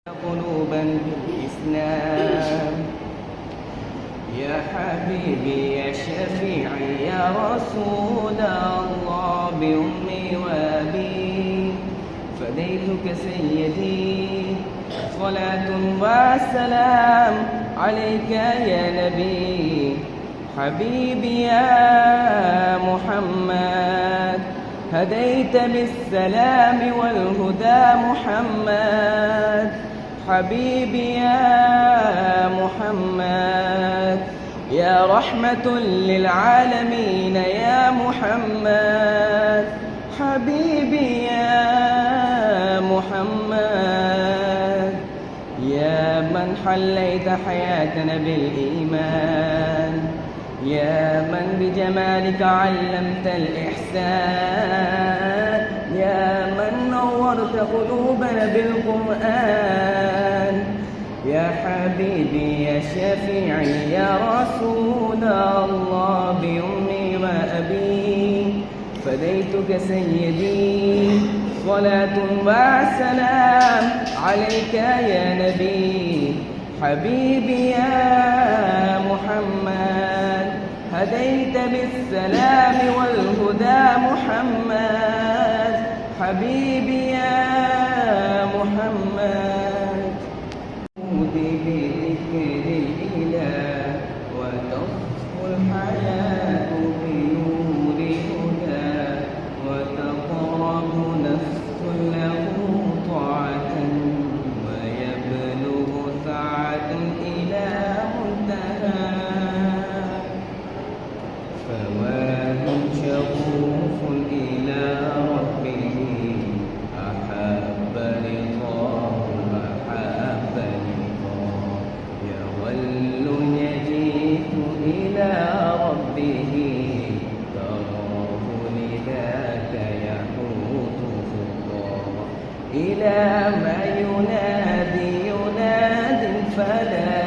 قلوبا بالإسلام. يا حبيبي يا شفيعي يا رسول الله بأمي وأبي فديتك سيدي صلاة وسلام عليك يا نبي. حبيبي يا محمد هديت بالسلام والهدى محمد. حبيبي يا محمد يا رحمة للعالمين يا محمد. حبيبي يا محمد يا من حليت حياتنا بالإيمان، يا من بجمالك علمت الإحسان، يا من نورت قلوبنا بالقرآن. يا حبيبي يا شفيعي يا رسول الله بأمي وأبي فديتك سيدي صلاة وسلام عليك يا نبي. حبيبي يا محمد هديت بالسلام والهدى محمد. حبيبي يا محمد ودي بذكر الإله وتصفو الحياة بنور هدى وتقرب نفس له طاعة ويبلغ سعة إلى منتهى. فواه شغوف إلى ربه أحب رضاه أحب رضاه. يول يجيء إلى ربه تراه لذاك يحوط خطاه. إلى ما ينادي فلا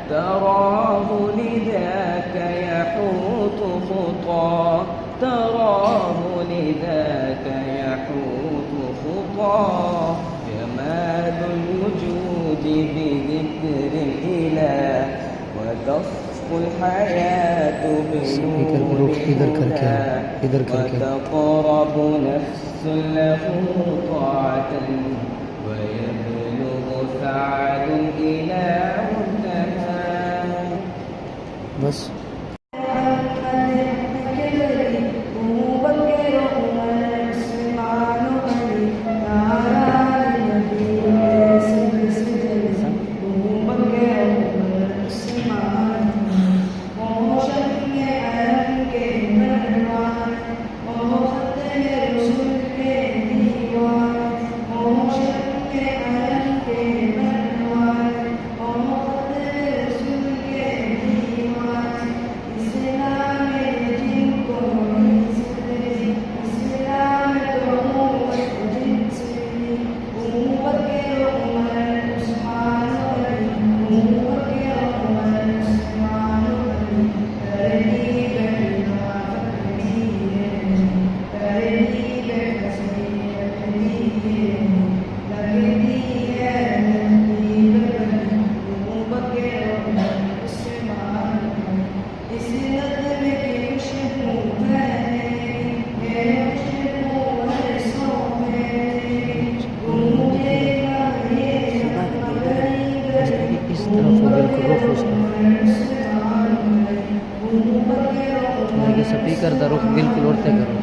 تراه لذاك يحوط خطاه. تراه لذاك يحوط خطاه. جمال الوجود بذكر الإله وتصفو الحياة بنور وتقرب نفس له طاعة ويبلغ سعد إلى منتهى. بس स्पीकर का रुख बिल्कुल उड़ते करो।